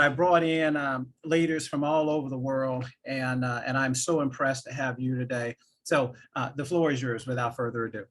I brought in leaders from all over the world, and I'm so impressed to have you today. So the floor is yours without further ado.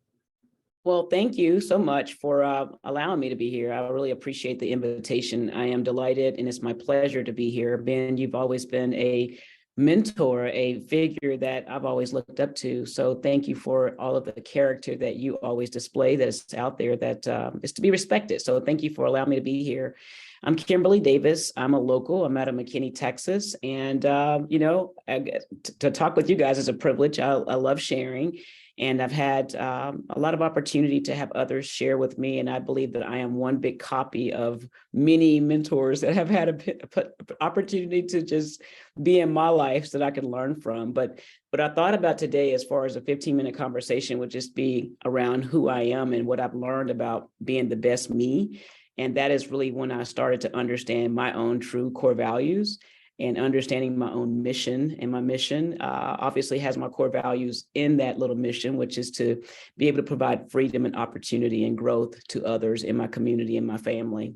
Well, thank you so much for allowing me to be here. I really appreciate the invitation. I am delighted, and it's my pleasure to be here. Ben, you've always been a mentor, a figure that I've always looked up to. So thank you for all of the character that you always display that's out there that is to be respected. So thank you for allowing me to be here. I'm Kimberly Davis. I'm a local. I'm out of McKinney, Texas. And, to talk with you guys is a privilege. I love sharing. And I've had a lot of opportunity to have others share with me. And I believe that I am one big copy of many mentors that have had an opportunity to just be in my life so that I can learn from. But what I thought about today, as far as a 15-minute conversation, would just be around who I am and what I've learned about being the best me. And that is really when I started to understand my own true core values and understanding my own mission. And my mission obviously has my core values in that little mission, which is to be able to provide freedom and opportunity and growth to others in my community and my family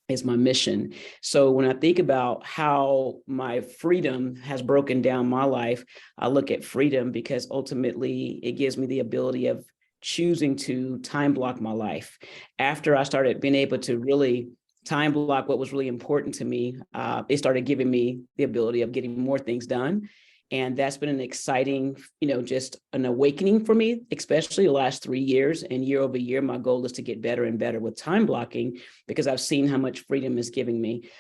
is my mission. So when I think about how my freedom has broken down my life, I look at freedom because ultimately it gives me the ability of choosing to time block my life. After I started being able to really time block what was really important to me, it started giving me the ability of getting more things done. And that's been an exciting, just an awakening for me, especially the last 3 years. And year over year, my goal is to get better and better with time blocking because I've seen how much freedom is giving me.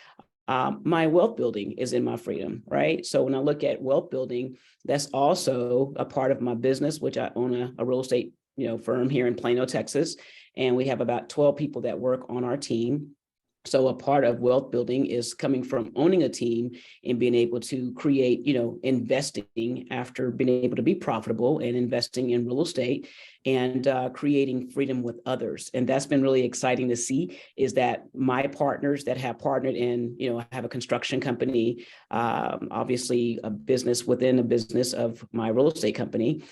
My wealth building is in my freedom, right? So when I look at wealth building, that's also a part of my business, which I own a real estate firm here in Plano, Texas. And we have about 12 people that work on our team. So a part of wealth building is coming from owning a team and being able to create, investing after being able to be profitable and investing in real estate and creating freedom with others. And that's been really exciting to see is that my partners that have partnered in, I have a construction company, obviously a business within a business of my real estate company.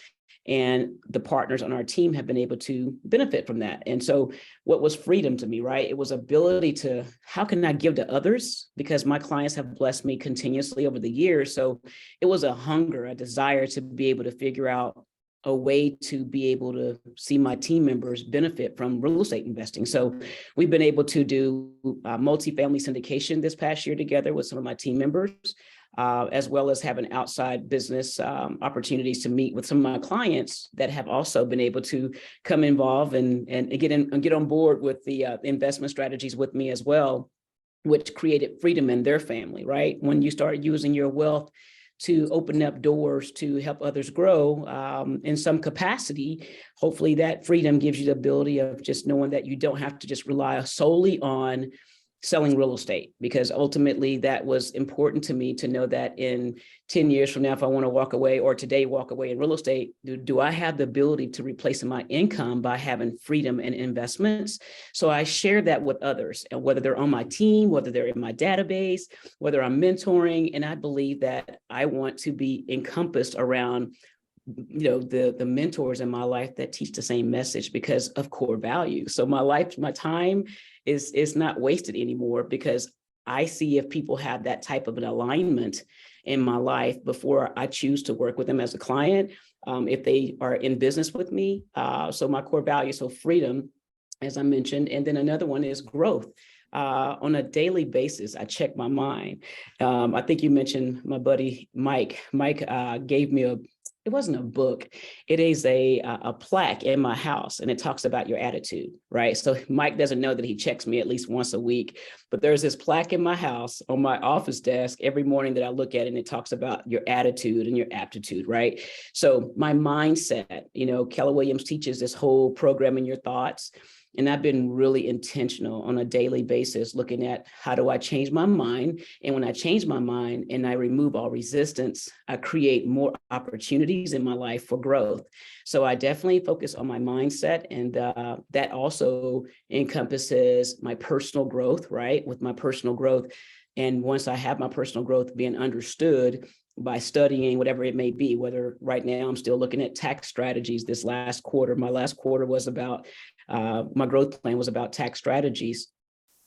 And the partners on our team have been able to benefit from that. And so what was freedom to me, right? It was ability to, how can I give to others? Because my clients have blessed me continuously over the years. So it was a hunger, a desire to be able to figure out a way to be able to see my team members benefit from real estate investing. So we've been able to do multifamily syndication this past year together with some of my team members. As well as having outside business opportunities to meet with some of my clients that have also been able to come involved and get on board with the investment strategies with me as well, which created freedom in their family, right? When you start using your wealth to open up doors to help others grow in some capacity, hopefully that freedom gives you the ability of just knowing that you don't have to just rely solely on selling real estate, because ultimately that was important to me to know that in 10 years from now, if I want to walk away or today walk away in real estate, do I have the ability to replace my income by having freedom and investments? So I share that with others, and whether they're on my team, whether they're in my database, whether I'm mentoring, and I believe that I want to be encompassed around the mentors in my life that teach the same message because of core values. So my life, my time is not wasted anymore because I see if people have that type of an alignment in my life before I choose to work with them as a client, if they are in business with me. So my core value, so freedom, as I mentioned, and then another one is growth. On a daily basis, I check my mind. I think you mentioned my buddy, Mike. Mike gave me it wasn't a book. It is a plaque in my house, and it talks about your attitude, right? So Mike doesn't know that he checks me at least once a week, but there's this plaque in my house on my office desk every morning that I look at, and it talks about your attitude and your aptitude, right? So my mindset, Keller Williams teaches this whole program in your thoughts. And I've been really intentional on a daily basis, looking at how do I change my mind? And when I change my mind and I remove all resistance, I create more opportunities in my life for growth. So I definitely focus on my mindset. And that also encompasses my personal growth, right? With my personal growth. And once I have my personal growth being understood, by studying whatever it may be, whether right now I'm still looking at tax strategies this last quarter. My last quarter was about, my growth plan was about tax strategies.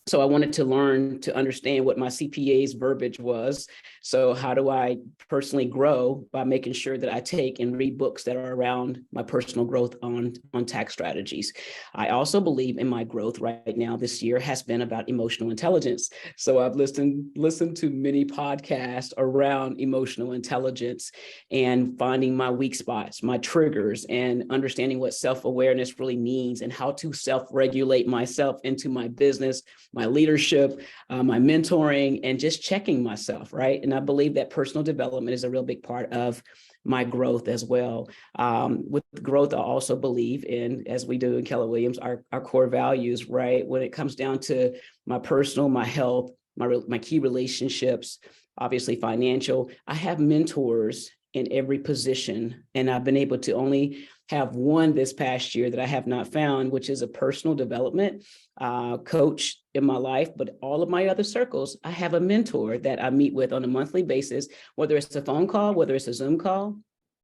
So I wanted to learn to understand what my CPA's verbiage was. So how do I personally grow? By making sure that I take and read books that are around my personal growth on tax strategies. I also believe in my growth right now this year has been about emotional intelligence. So I've listened to many podcasts around emotional intelligence and finding my weak spots, my triggers, and understanding what self-awareness really means and how to self-regulate myself into my business, my leadership, my mentoring, and just checking myself, right? And I believe that personal development is a real big part of my growth as well. With growth, I also believe in, as we do in Keller Williams, our core values, right? When it comes down to my personal, my health, my key relationships, obviously financial, I have mentors in every position. And I've been able to only have one this past year that I have not found, which is a personal development coach in my life. But all of my other circles, I have a mentor that I meet with on a monthly basis, whether it's a phone call, whether it's a Zoom call.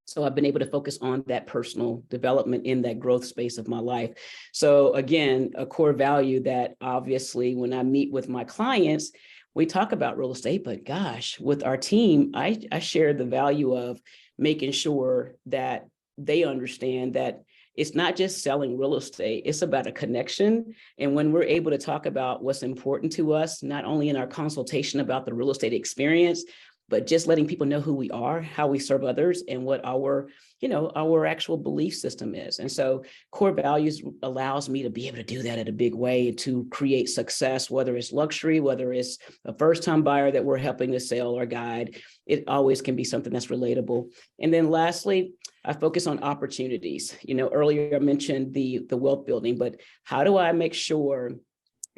So I've been able to focus on that personal development in that growth space of my life. So again, a core value that obviously when I meet with my clients, we talk about real estate, but gosh, with our team, I share the value of making sure that they understand that it's not just selling real estate, it's about a connection. And when we're able to talk about what's important to us, not only in our consultation about the real estate experience, but just letting people know who we are, how we serve others, and what our actual belief system is. And so core values allows me to be able to do that in a big way to create success, whether it's luxury, whether it's a first-time buyer that we're helping to sell or guide. It always can be something that's relatable. And then lastly, I focus on opportunities. Earlier I mentioned the wealth building, but how do I make sure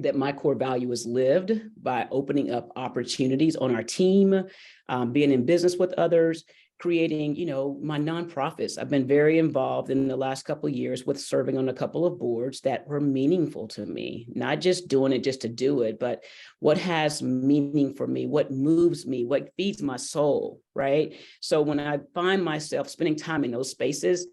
that my core value is lived by opening up opportunities on our team, being in business with others, creating, my nonprofits. I've been very involved in the last couple of years with serving on a couple of boards that were meaningful to me, not just doing it just to do it, but what has meaning for me, what moves me, what feeds my soul, right? So when I find myself spending time in those spaces,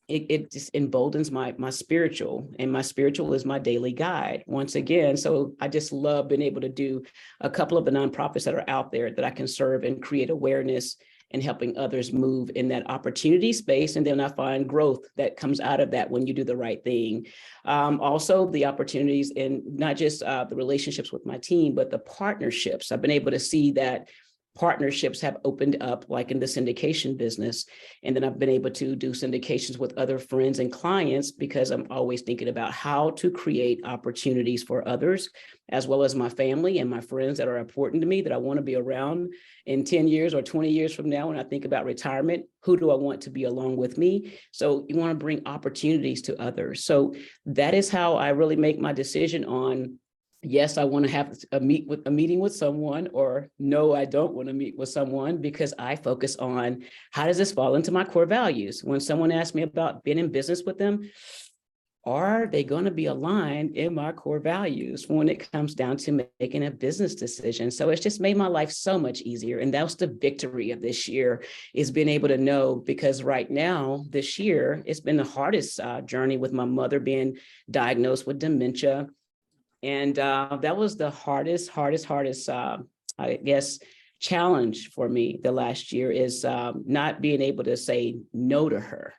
it just emboldens my spiritual, and my spiritual is my daily guide once again. So I just love being able to do a couple of the nonprofits that are out there that I can serve and create awareness and helping others move in that opportunity space. And then I find growth that comes out of that when you do the right thing. Also the opportunities in not just the relationships with my team, but the partnerships. I've been able to see that partnerships have opened up, like in the syndication business. And then I've been able to do syndications with other friends and clients because I'm always thinking about how to create opportunities for others, as well as my family and my friends that are important to me, that I want to be around in 10 years or 20 years from now. When I think about retirement, who do I want to be along with me? So you want to bring opportunities to others. So that is how I really make my decision on, yes, I want to have a meeting with someone, or no, I don't want to meet with someone, because I focus on how does this fall into my core values. When someone asks me about being in business with them, are they going to be aligned in my core values when it comes down to making a business decision? So it's just made my life so much easier. And that's the victory of this year, is being able to know, because right now, this year, it's been the hardest journey with my mother being diagnosed with dementia. And that was the hardest, I guess, challenge for me the last year, is not being able to say no to her,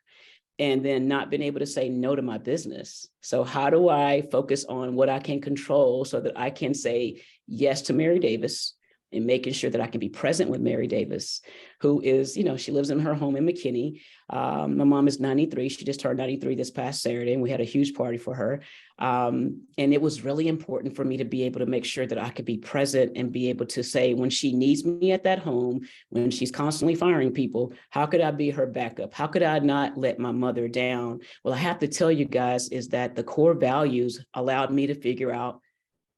and then not being able to say no to my business. So how do I focus on what I can control so that I can say yes to Mary Davis, and making sure that I can be present with Mary Davis, who is, she lives in her home in McKinney. My mom is 93. She just turned 93 this past Saturday, and we had a huge party for her. And it was really important for me to be able to make sure that I could be present and be able to say, when she needs me at that home, when she's constantly firing people, how could I be her backup? How could I not let my mother down? Well, I have to tell you guys is that the core values allowed me to figure out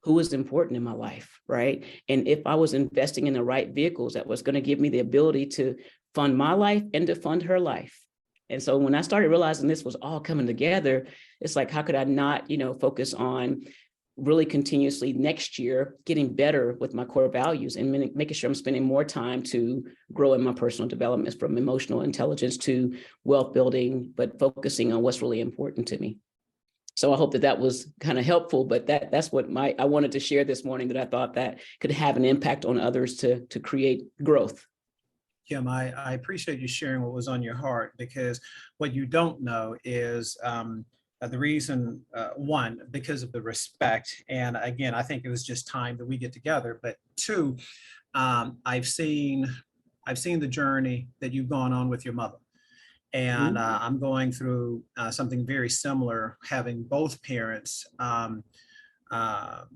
who is important in my life, right? And if I was investing in the right vehicles, that was going to give me the ability to fund my life and to fund her life. And so when I started realizing this was all coming together, it's like, how could I not, focus on really continuously next year getting better with my core values and making sure I'm spending more time to grow in my personal development, from emotional intelligence to wealth building, but focusing on what's really important to me. So I hope that that was kind of helpful, but that's what I wanted to share this morning, that I thought that could have an impact on others to create growth. Kim, I appreciate you sharing what was on your heart, because what you don't know is the reason, one, because of the respect. And again, I think it was just time that we get together. But two, I've seen the journey that you've gone on with your mother. And I'm going through something very similar, having both parents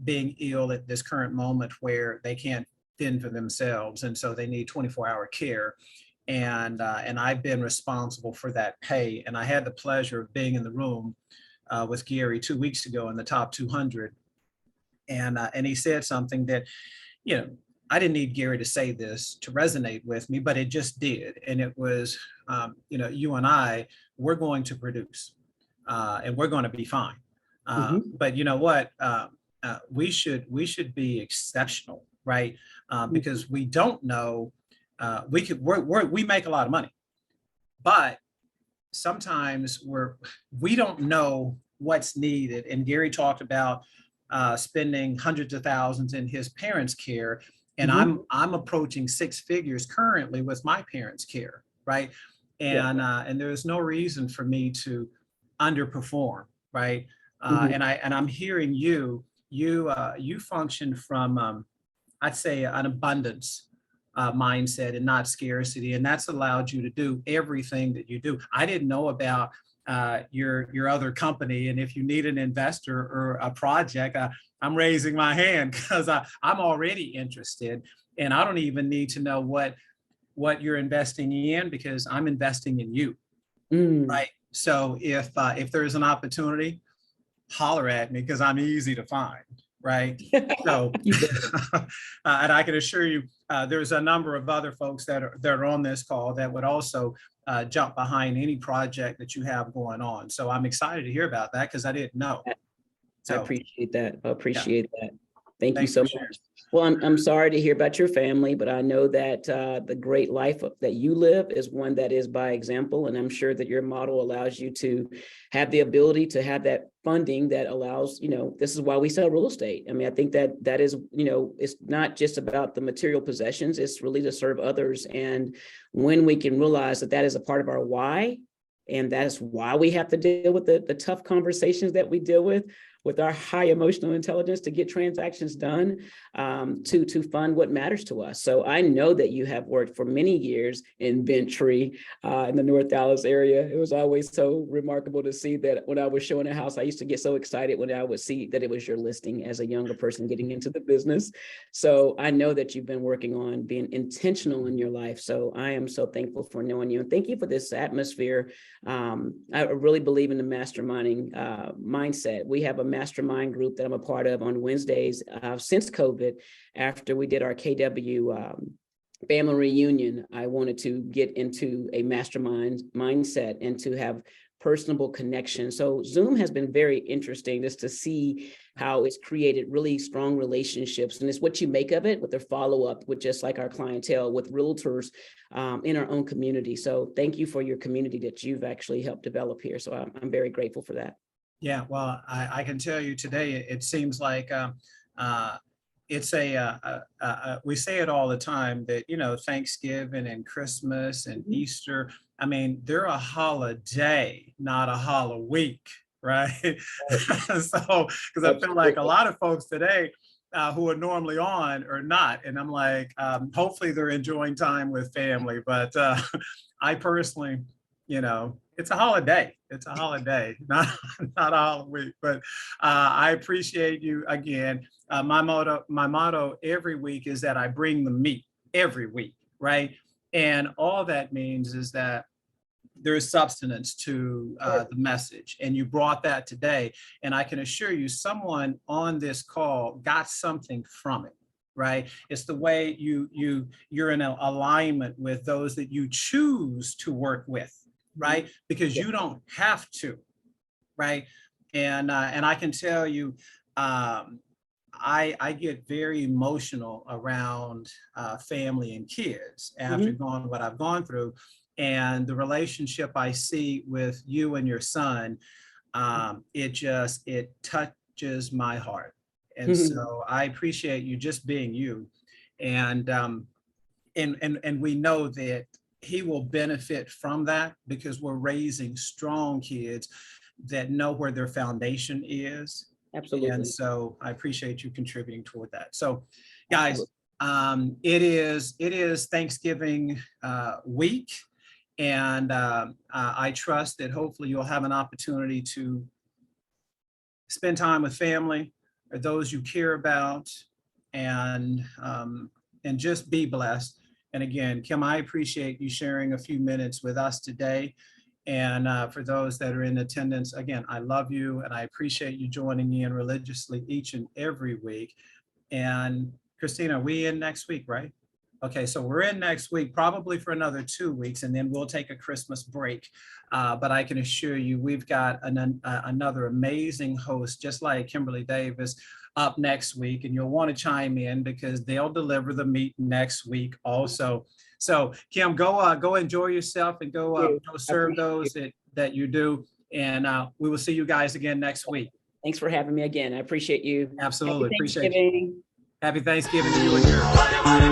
being ill at this current moment where they can't fend for themselves, and so they need 24-hour care. And I've been responsible for that pay. And I had the pleasure of being in the room with Gary 2 weeks ago in the top 200, and he said something that, you know, I didn't need Gary to say this to resonate with me, but it just did. And it was, you and I, we're going to produce, and we're going to be fine. But you know what? We should be exceptional, right? Because we don't know. We make a lot of money, but sometimes we don't know what's needed. And Gary talked about spending hundreds of thousands in his parents' care. And I'm approaching 6 figures currently with my parents' care, right? And there's no reason for me to underperform, right? And I'm hearing you function from I'd say an abundance mindset and not scarcity, and that's allowed you to do everything that you do. I didn't know about your other company, and if you need an investor or a project, I'm raising my hand, because I'm already interested, and I don't even need to know what you're investing in, because I'm investing in you, right? So if there's an opportunity, holler at me, because I'm easy to find, right? So, and I can assure you, there's a number of other folks that are on this call that would also jump behind any project that you have going on. So I'm excited to hear about that, because I didn't know. So, I appreciate that. I appreciate that. Thank you Thanks so for much. sharing. Well, I'm sorry to hear about your family, but I know that the great life that you live is one that is by example. And I'm sure that your model allows you to have the ability to have that funding that allows, this is why we sell real estate. I mean, I think that is, it's not just about the material possessions, it's really to serve others. And when we can realize that that is a part of our why, and that's why we have to deal with the tough conversations that we deal with our high emotional intelligence to get transactions done, to fund what matters to us. So I know that you have worked for many years in Bentry, in the North Dallas area. It was always so remarkable to see that when I was showing a house, I used to get so excited when I would see that it was your listing as a younger person getting into the business. So I know that you've been working on being intentional in your life. So I am so thankful for knowing you. And thank you for this atmosphere. I really believe in the masterminding mindset. We have a mastermind group that I'm a part of on Wednesdays since COVID. After we did our KW family reunion, I wanted to get into a mastermind mindset and to have personable connection. So Zoom has been very interesting just to see how it's created really strong relationships. And it's what you make of it with the follow-up with just like our clientele, with realtors in our own community. So thank you for your community that you've actually helped develop here. So I'm very grateful for that. Yeah, well, I can tell you today, it seems like it's we say it all the time that, Thanksgiving and Christmas and Easter, I mean, they're a holiday, not a holiday, right? So, because I feel like a lot of folks today who are normally on are not. And I'm like, hopefully they're enjoying time with family. But I personally, it's a holiday. It's a holiday, not a holiday. But I appreciate you again. My motto every week is that I bring the meat every week, right? And all that means is that there is substance to the message, and you brought that today. And I can assure you, someone on this call got something from it. Right? It's the way you're in alignment with those that you choose to work with, right? Because you don't have to, right? And I can tell you, I get very emotional around family and kids after going what I've gone through, and the relationship I see with you and your son. it touches my heart. And so I appreciate you just being you. And we know that he will benefit from that because we're raising strong kids that know where their foundation is. Absolutely. And so I appreciate you contributing toward that. So guys, Absolutely. it is Thanksgiving week. And I trust that hopefully you'll have an opportunity to spend time with family or those you care about, and just be blessed. And again, Kim, I appreciate you sharing a few minutes with us today. And for those that are in attendance, again, I love you and I appreciate you joining me in religiously each and every week. And Christina, we in next week, right? Okay, so we're in next week, probably for another 2 weeks, and then we'll take a Christmas break. But I can assure you, we've got another amazing host, just like Kimberly Davis, up next week, and you'll want to chime in because they'll deliver the meat next week also. So Kim, go enjoy yourself and go serve those that you do. And we will see you guys again next week. Thanks for having me again. I appreciate you. Absolutely. Happy Thanksgiving. Happy Thanksgiving to you and yours.